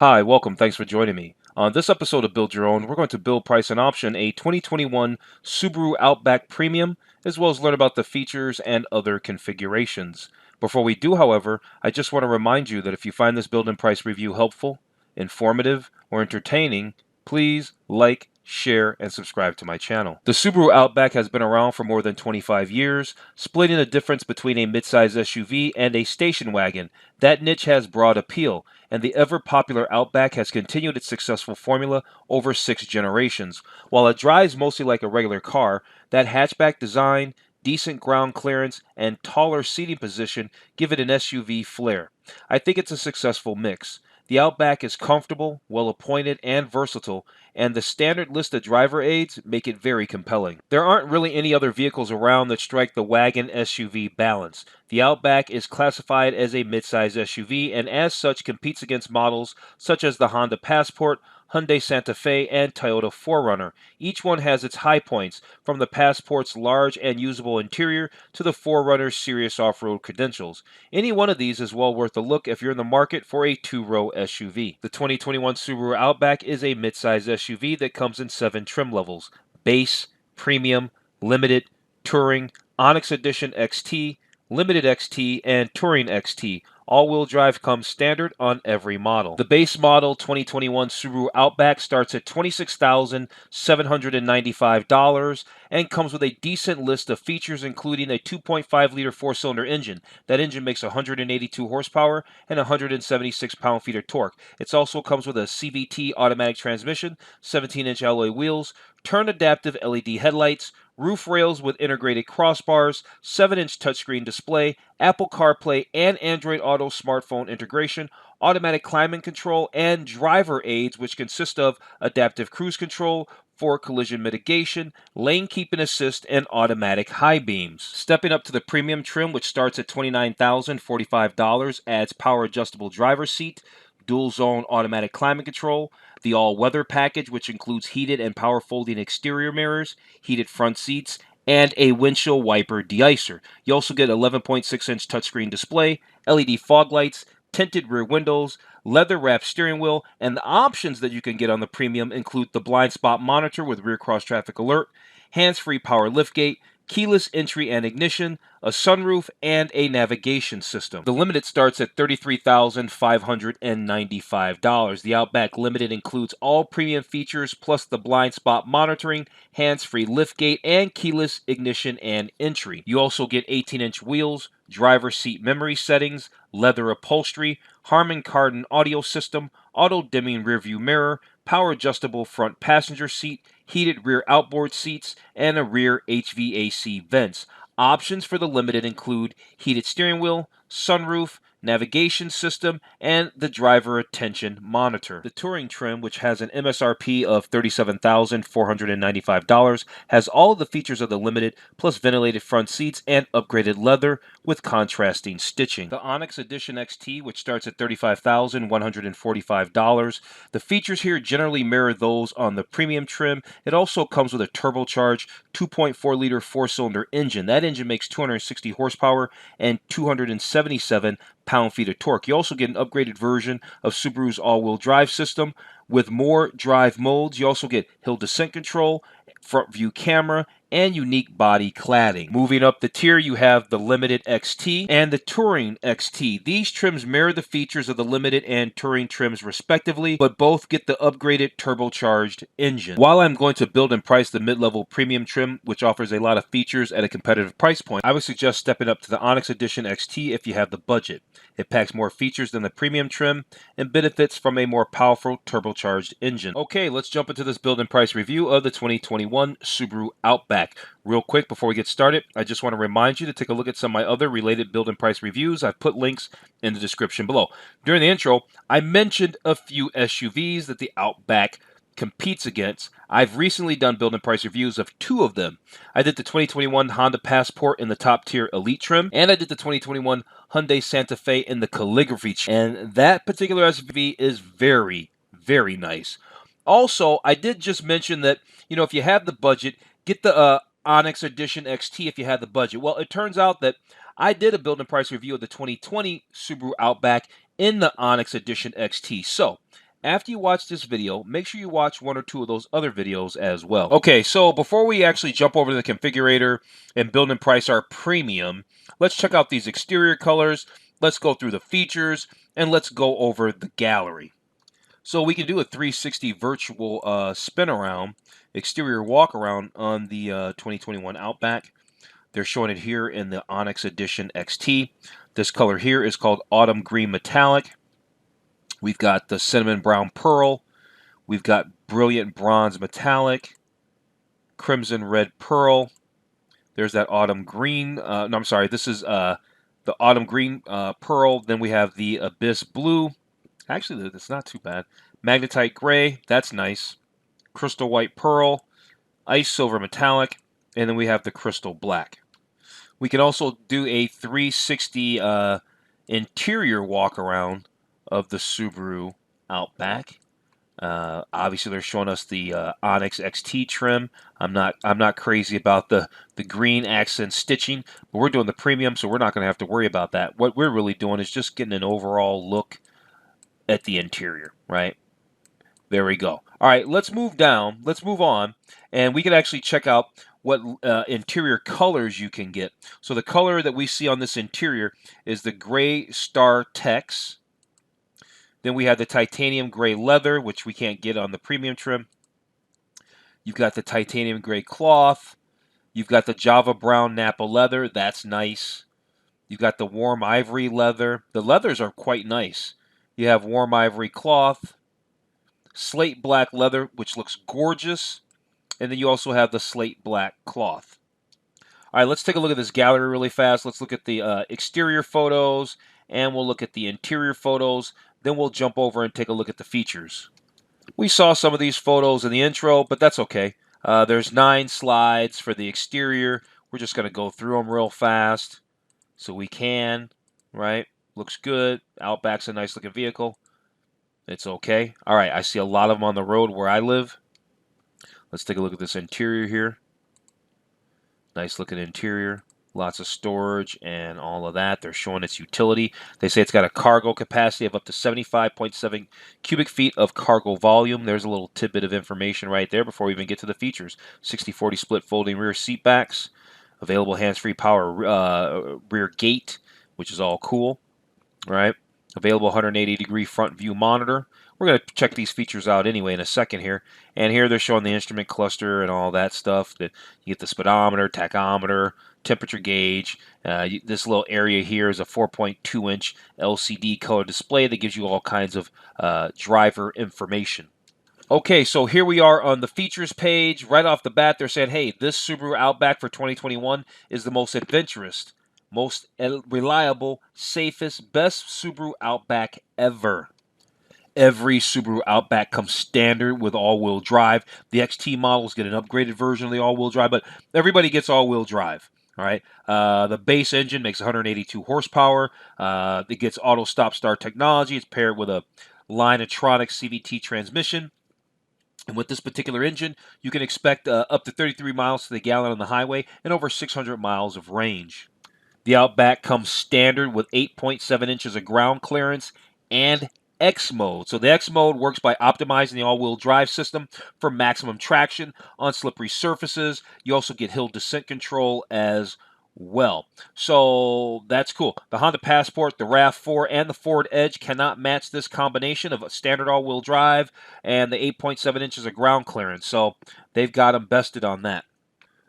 Hi, welcome. Thanks for joining me. On this episode of Build Your Own, we're going to build, price, and option a 2021 Subaru Outback Premium, as well as learn about the features and other configurations. Before we do, however, I just want to remind you that if you find this build and price review helpful, informative, or entertaining, please like, share, and subscribe to my channel. The Subaru Outback has been around for more than 25 years, splitting the difference between a midsize SUV and a station wagon. That niche has broad appeal, and the ever-popular Outback has continued its successful formula over 6 generations. While it drives mostly like a regular car, that hatchback design, decent ground clearance, and taller seating position give it an SUV flair. I think it's a successful mix. The Outback is comfortable, well-appointed, and versatile, and the standard list of driver aids make it very compelling. There aren't really any other vehicles around that strike the wagon SUV balance. The Outback is classified as a midsize SUV and as such competes against models such as the Honda Passport, Hyundai Santa Fe, and Toyota 4Runner. Each one has its high points, from the Passport's large and usable interior to the 4Runner's serious off-road credentials. Any one of these is well worth a look if you're in the market for a two-row SUV. The 2021 Subaru Outback is a midsize SUV that comes in 7 trim levels: Base, Premium, Limited, Touring, Onyx Edition XT, Limited XT, and Touring XT. All-wheel drive comes standard on every model. The base model 2021 Subaru Outback starts at $26,795 and comes with a decent list of features, including a 2.5-liter 4-cylinder engine. That engine makes 182 horsepower and 176 pound-feet of torque. It also comes with a CVT automatic transmission, 17-inch alloy wheels, turn-adaptive LED headlights, roof rails with integrated crossbars, 7-inch touchscreen display, Apple CarPlay and Android Auto smartphone integration, automatic climate control, and driver aids, which consist of adaptive cruise control, for collision mitigation, lane keeping assist, and automatic high beams. Stepping up to the premium trim, which starts at $29,045, adds power adjustable driver seat, dual zone automatic climate control, the all-weather package, which includes heated and power folding exterior mirrors, heated front seats, and a windshield wiper deicer. You also get 11.6-inch touchscreen display, LED fog lights, tinted rear windows, leather-wrapped steering wheel, and the options that you can get on the premium include the blind spot monitor with rear cross traffic alert, hands-free power liftgate, keyless entry and ignition, a sunroof, and a navigation system. The Limited starts at $33,595. The Outback Limited includes all premium features plus the blind spot monitoring, hands-free liftgate, and keyless ignition and entry. You also get 18-inch wheels, driver seat memory settings, leather upholstery, Harman Kardon audio system, auto-dimming rearview mirror, power adjustable front passenger seat, heated rear outboard seats, and a rear HVAC vents. Options for the Limited include heated steering wheel, sunroof, navigation system, and the driver attention monitor. The Touring trim, which has an MSRP of $37,495, has all of the features of the Limited, plus ventilated front seats and upgraded leather with contrasting stitching. The Onyx Edition XT, which starts at $35,145. The features here generally mirror those on the premium trim. It also comes with a turbocharged 2.4-liter 4-cylinder engine. That engine makes 260 horsepower and 277 pound-feet of torque. You also get an upgraded version of Subaru's all-wheel drive system with more drive modes. You also get hill descent control, front view camera, and unique body cladding. Moving up the tier, you have the Limited XT and the Touring XT. These trims mirror the features of the Limited and Touring trims respectively, but both get the upgraded turbocharged engine. While I'm going to build and price the mid-level premium trim, which offers a lot of features at a competitive price point, I would suggest stepping up to the Onyx Edition XT if you have the budget. It packs more features than the premium trim and benefits from a more powerful turbocharged engine. Okay, let's jump into this build and price review of the 2021 Subaru Outback. Real quick before we get started, I just want to remind you to take a look at some of my other related build and price reviews. I've put links in the description below. During the intro, I mentioned a few SUVs that the Outback competes against. I've recently done build and price reviews of 2 of them. I did the 2021 Honda Passport in the top tier Elite trim, and I did the 2021 Hyundai Santa Fe in the Calligraphy trim. And that particular SUV is very, very nice. Also, I did just mention that, if you have the budget, get the Onyx Edition XT if you have the budget. Well, it turns out that I did a build and price review of the 2020 Subaru Outback in the Onyx Edition XT. So, After you watch this video, make sure you watch one or two of those other videos as well. Okay, so before we actually jump over to the configurator and build and price our premium, let's check out these exterior colors, let's go through the features, and let's go over the gallery. So we can do a 360 virtual spin around, exterior walk around on the 2021 Outback. They're showing it here in the Onyx Edition XT. This color here is called Autumn Green Metallic. We've got the Cinnamon Brown Pearl. We've got Brilliant Bronze Metallic, Crimson Red Pearl. There's that Autumn Green. No, I'm sorry. This is the Autumn Green Pearl. Then we have the Abyss Blue. Actually, that's not too bad. Magnetite Gray. That's nice. Crystal White Pearl. Ice Silver Metallic. And then we have the Crystal Black. We can also do a 360 interior walk around of the Subaru Outback. Obviously, they're showing us the Onyx XT trim. I'm not crazy about the green accent stitching, but we're doing the premium, so we're not going to have to worry about that. What we're really doing is just getting an overall look at the interior, right? There we go. All right, let's move down. Let's move on, and we can actually check out what interior colors you can get. So the color that we see on this interior is the Gray Star Tex. Then we have the titanium gray leather, which we can't get on the premium trim. You've got the titanium gray cloth. You've got the Java brown Napa leather. That's nice. You've got the warm ivory leather. The leathers are quite nice. You have warm ivory cloth, slate black leather, which looks gorgeous. And then you also have the slate black cloth. All right, let's take a look at this gallery really fast. Let's look at the exterior photos, and we'll look at the interior photos. Then we'll jump over and take a look at the features. We saw some of these photos in the intro, but that's okay. There's 9 slides for the exterior. We're just going to go through them real fast so we can, right? Looks good. Outback's a nice looking vehicle. It's okay. All right, I see a lot of them on the road where I live. Let's take a look at this interior here. Nice looking interior. Lots of storage and all of that. They're showing its utility. They say it's got a cargo capacity of up to 75.7 cubic feet of cargo volume. There's a little tidbit of information right there before we even get to the features. 60/40 split folding rear seat backs. Available hands-free power rear gate, which is all cool. Right? Available 180-degree front view monitor. We're going to check these features out anyway in a second here. And here they're showing the instrument cluster and all that stuff. That you get the speedometer, tachometer, temperature gauge. This little area here is a 4.2-inch LCD color display that gives you all kinds of driver information. Okay, so here we are on the features page. Right off the bat, they're saying, hey, this Subaru Outback for 2021 is the most adventurous, most reliable, safest, best Subaru Outback ever. Every Subaru Outback comes standard with all-wheel drive. The XT models get an upgraded version of the all-wheel drive, but everybody gets all-wheel drive. All right. The base engine makes 182 horsepower. It gets auto stop-start technology. It's paired with a Linetronic CVT transmission. And with this particular engine, you can expect up to 33 miles to the gallon on the highway and over 600 miles of range. The Outback comes standard with 8.7 inches of ground clearance and X mode. So the X mode works by optimizing the all-wheel drive system for maximum traction on slippery surfaces. You also get hill descent control as well. So that's cool. The Honda Passport, the RAV4, and the Ford Edge cannot match this combination of a standard all-wheel drive and the 8.7 inches of ground clearance. So they've got them bested on that.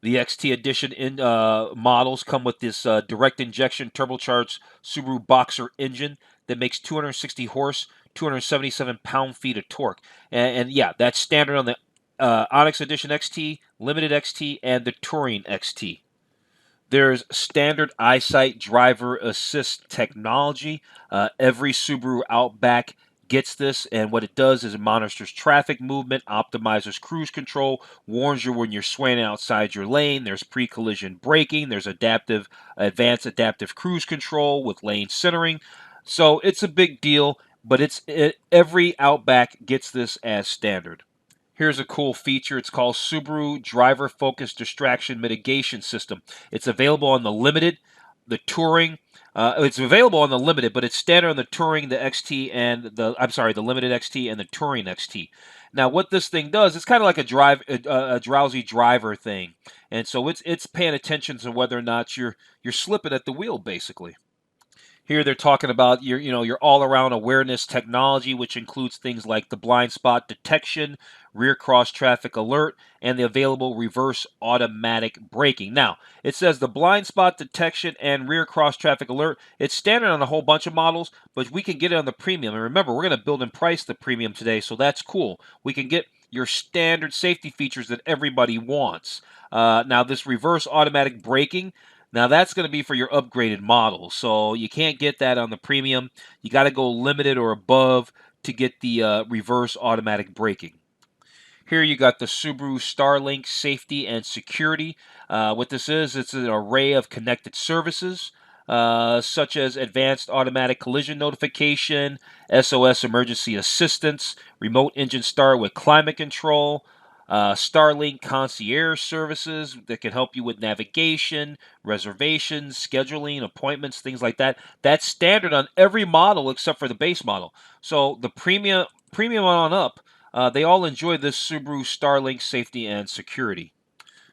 The XT Edition models come with this direct injection turbocharged Subaru Boxer engine that makes 260 horse, 277 pound-feet of torque. And yeah, that's standard on the Onyx Edition XT, Limited XT, and the Touring XT. There's standard EyeSight driver assist technology. Every Subaru Outback gets this, and what it does is it monitors traffic movement, optimizes cruise control, warns you when you're swaying outside your lane. There's pre-collision braking. There's advanced adaptive cruise control with lane centering. So it's a big deal, but every Outback gets this as standard. Here's a cool feature. It's called Subaru Driver Focus Distraction Mitigation System. It's available on the Limited, the Touring, It's available on the Limited, but it's standard on the Touring, the XT, and the Limited XT and the Touring XT. Now, what this thing does, it's kind of like a drowsy driver thing, and so it's paying attention to whether or not you're slipping at the wheel, basically. Here they're talking about your all-around awareness technology, which includes things like the blind spot detection, rear cross traffic alert, and the available reverse automatic braking. Now, it says the blind spot detection and rear cross traffic alert, it's standard on a whole bunch of models, but we can get it on the premium. And remember, we're going to build and price the premium today, so that's cool. We can get your standard safety features that everybody wants. Now, this reverse automatic braking, now that's going to be for your upgraded model, so you can't get that on the premium. You got to go limited or above to get the reverse automatic braking. Here you got the Subaru Starlink Safety and Security. What this is, it's an array of connected services, such as advanced automatic collision notification, SOS emergency assistance, remote engine start with climate control, Starlink concierge services that can help you with navigation, reservations, scheduling, appointments, things like that. That's standard on every model except for the base model. So the premium on up, they all enjoy this Subaru Starlink safety and security.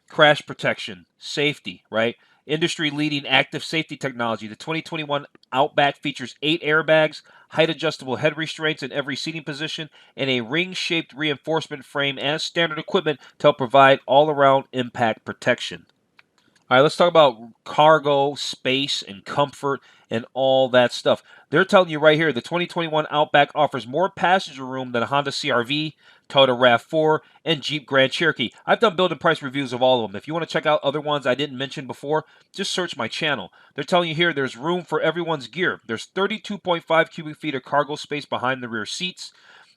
Crash protection, safety, right? Industry-leading active safety technology. The 2021 Outback features 8 airbags, height-adjustable head restraints in every seating position, and a ring-shaped reinforcement frame as standard equipment to help provide all-around impact protection. All right, let's talk about cargo, space, and comfort, and all that stuff. They're telling you right here, the 2021 Outback offers more passenger room than a Honda CR-V, Toyota RAV4, and Jeep Grand Cherokee. I've done build and price reviews of all of them. If you want to check out other ones I didn't mention before, just search my channel. They're telling you here there's room for everyone's gear. There's 32.5 cubic feet of cargo space behind the rear seats.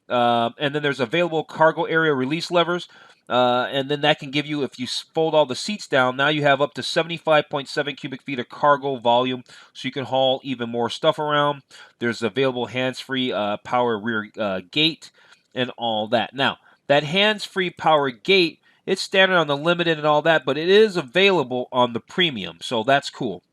And then there's available cargo area release levers. And then that can give you, if you fold all the seats down, now you have up to 75.7 cubic feet of cargo volume, so you can haul even more stuff around. There's available hands-free power rear gate and all that. Now, that hands-free power gate, it's standard on the Limited and all that, but it is available on the Premium, so that's cool.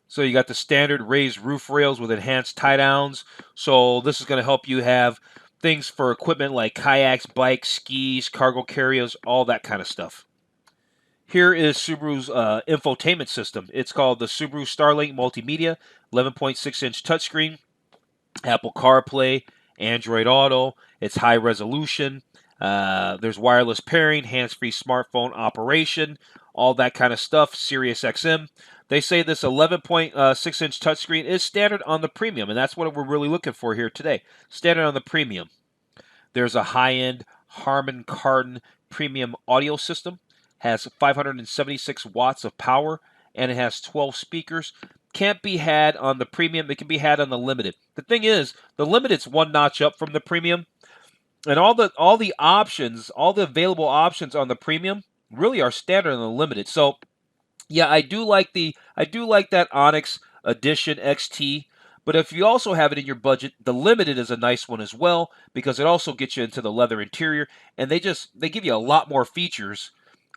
So you got the standard raised roof rails with enhanced tie-downs. So this is going to help you have things for equipment like kayaks, bikes, skis, cargo carriers, all that kind of stuff. Here is Subaru's infotainment system. It's called the Subaru Starlink Multimedia, 11.6-inch touchscreen, Apple CarPlay, Android Auto. It's high resolution. There's wireless pairing, hands-free smartphone operation, all that kind of stuff, Sirius XM. They say this 11.6-inch touchscreen is standard on the Premium, and that's what we're really looking for here today. Standard on the Premium. There's a high-end Harman Kardon Premium audio system. Has 576 watts of power, and it has 12 speakers. Can't be had on the Premium. It can be had on the Limited. The thing is, the Limited's one notch up from the Premium, and all the options, all the available options on the Premium really are standard on the Limited. So yeah, I do like that Onyx Edition XT, but if you also have it in your budget, the Limited is a nice one as well because it also gets you into the leather interior, and they give you a lot more features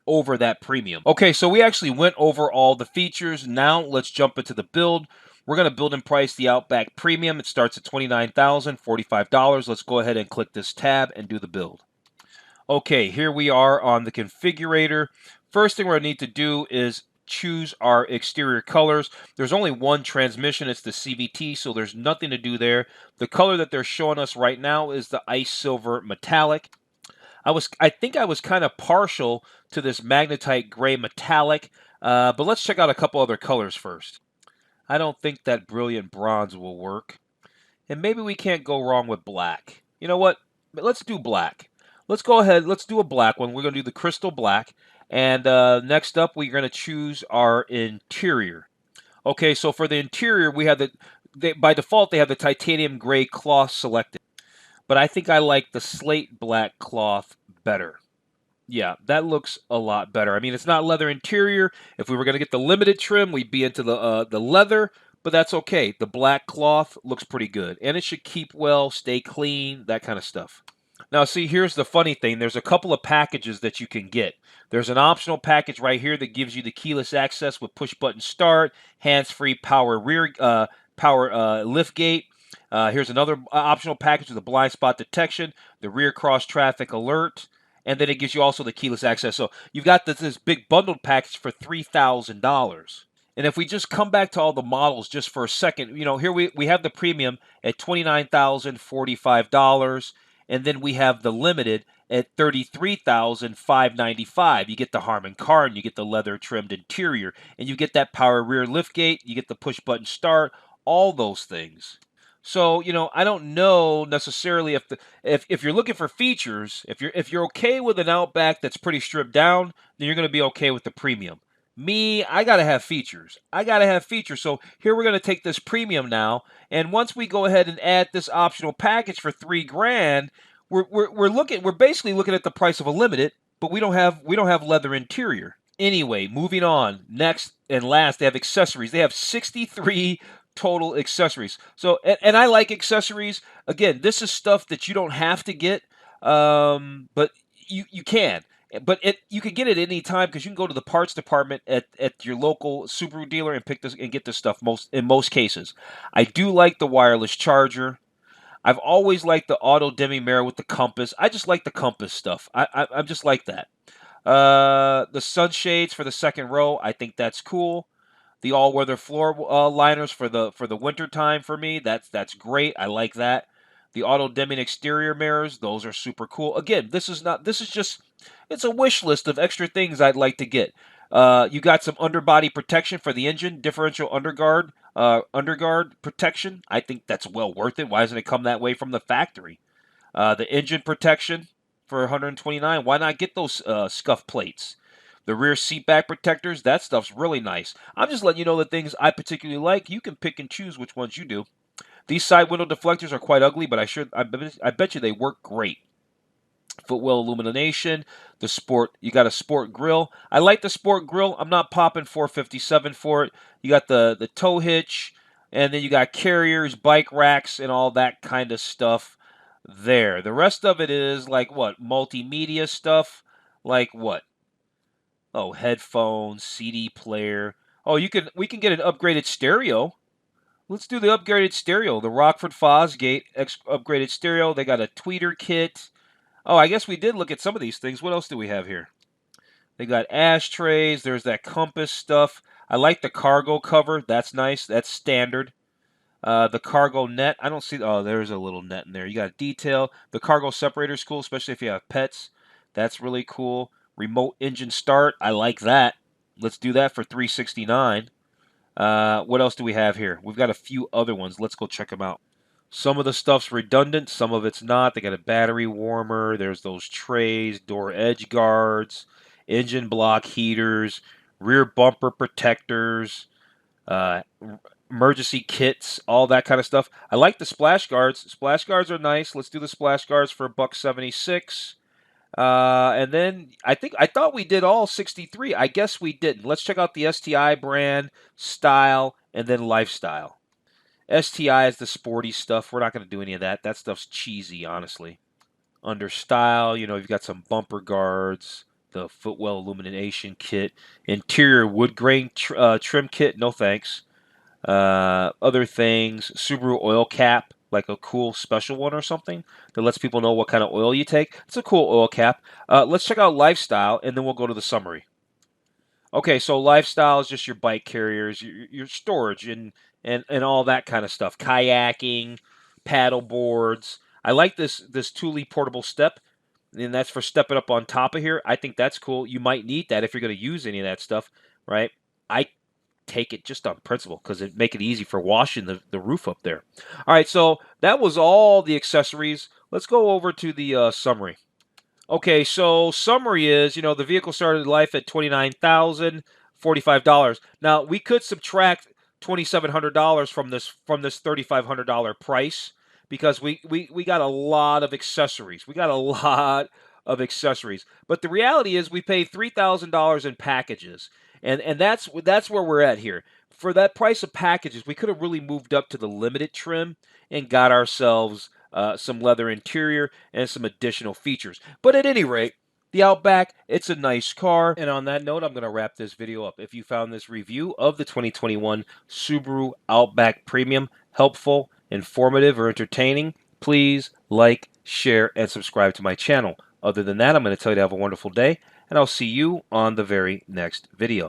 over that Premium. Okay, so we actually went over all the features. Now let's jump into the build. We're going to build and price the Outback Premium. It starts at $29,045. Let's go ahead and click this tab and do the build. Okay, here we are on the configurator. First thing we're going to need to do is choose our exterior colors. There's only one transmission. It's the CVT, so there's nothing to do there. The color that they're showing us right now is the Ice Silver Metallic. I think I was kind of partial to this Magnetite Gray Metallic, but let's check out a couple other colors first. I don't think that Brilliant Bronze will work. And maybe we can't go wrong with black. You know what? Let's do black. Let's go ahead. Let's do a black one. We're going to do the Crystal Black. And next up, we're going to choose our interior. Okay, so for the interior, we have by default, they have the titanium gray cloth selected. But I think I like the slate black cloth better. Yeah, that looks a lot better. I mean, it's not leather interior. If we were going to get the Limited trim, we'd be into the leather, but that's okay. The black cloth looks pretty good. And it should keep well, stay clean, that kind of stuff. Now, see, here's the funny thing. There's a couple of packages that you can get. There's an optional package right here that gives you the keyless access with push button start, hands-free power lift gate. Here's another optional package with the blind spot detection, the rear cross traffic alert, and then it gives you also the keyless access. So you've got this big bundled package for $3,000. And if we just come back to all the models just for a second, here we have the premium at $29,045, and then we have the limited at $33,595. You get the Harman Kardon, you get the leather trimmed interior, and you get that power rear liftgate, you get the push button start, all those things. So, I don't know necessarily if you're looking for features, if you're okay with an Outback that's pretty stripped down, then you're going to be okay with the premium. Me, I gotta have features. I gotta have features. So here we're gonna take this premium now, and once we go ahead and add this optional package for $3,000, we're basically looking at the price of a limited, but we don't have leather interior. Anyway, moving on. Next and last, they have accessories. They have 63 total accessories. So, and I like accessories. Again, this is stuff that you don't have to get, but you can. But you can get it any time because you can go to the parts department at your local Subaru dealer and pick this and get this stuff in most cases. I do like the wireless charger. I've always liked the auto dimming mirror with the compass. I just like the compass stuff. I'm just like that. The sunshades for the second row, I think that's cool. The all-weather floor liners for the winter time for me, that's great. I like that. The auto dimming exterior mirrors, those are super cool. Again, this is just it's a wish list of extra things I'd like to get. You got some underbody protection for the engine, differential underguard protection. I think that's well worth it. Why doesn't it come that way from the factory? The engine protection for 129. Why not get those scuff plates? The rear seat back protectors, that stuff's really nice. I'm just letting you know the things I particularly like. You can pick and choose which ones you do. These side window deflectors are quite ugly, but I bet you they work great. Footwell illumination, you got a sport grill. I like the sport grill. I'm not popping 457 for it. You got the tow hitch, and then you got carriers, bike racks, and all that kind of stuff there. The rest of it is like what? Multimedia stuff? Like what? Oh, headphones, CD player. Oh, we can get an upgraded stereo. Let's do the upgraded stereo. The Rockford Fosgate upgraded stereo. They got a tweeter kit. Oh, I guess we did look at some of these things. What else do we have here? They got ashtrays. There's that compass stuff. I like the cargo cover. That's nice. That's standard. The cargo net. I don't see. Oh, there's a little net in there. You got detail. The cargo separator is cool, especially if you have pets. That's really cool. Remote engine start. I like that. Let's do that for $369. What else do we have here? We've got a few other ones. Let's go check them out. Some of the stuff's redundant, some of it's not. They got a battery warmer. There's those trays, door edge guards, engine block heaters, rear bumper protectors, uh, emergency kits, all that kind of stuff. I like the splash guards. Splash guards are nice. Let's do the splash guards for $176. And then I thought we did all 63. I guess we didn't. Let's check out the STI brand, style, and then lifestyle. STI is the sporty stuff. We're not going to do any of that. That stuff's cheesy, honestly. Under style, you've got some bumper guards, the footwell illumination kit, interior wood grain trim kit. No thanks. Other things, Subaru oil cap, like a cool special one or something that lets people know what kind of oil you take. It's a cool oil cap. Let's check out lifestyle, and then we'll go to the summary. Okay, so lifestyle is just your bike carriers, your storage, and all that kind of stuff. Kayaking, paddle boards. I like this Thule portable step, and that's for stepping up on top of here. I think that's cool. You might need that if you're going to use any of that stuff, right? I take it just on principle because it make it easy for washing the roof up there. All right, so that was all the accessories. Let's go over to the summary. Okay, so summary is, the vehicle started life at $29,045. Now we could subtract $2,700 from this $3,500 price because we got a lot of accessories. We got a lot of accessories. But the reality is we paid $3,000 in packages. And that's where we're at here. For that price of packages, we could have really moved up to the limited trim and got ourselves some leather interior, and some additional features. But at any rate, the Outback, it's a nice car. And on that note, I'm going to wrap this video up. If you found this review of the 2021 Subaru Outback Premium helpful, informative, or entertaining, please like, share, and subscribe to my channel. Other than that, I'm going to tell you to have a wonderful day, and I'll see you on the very next video.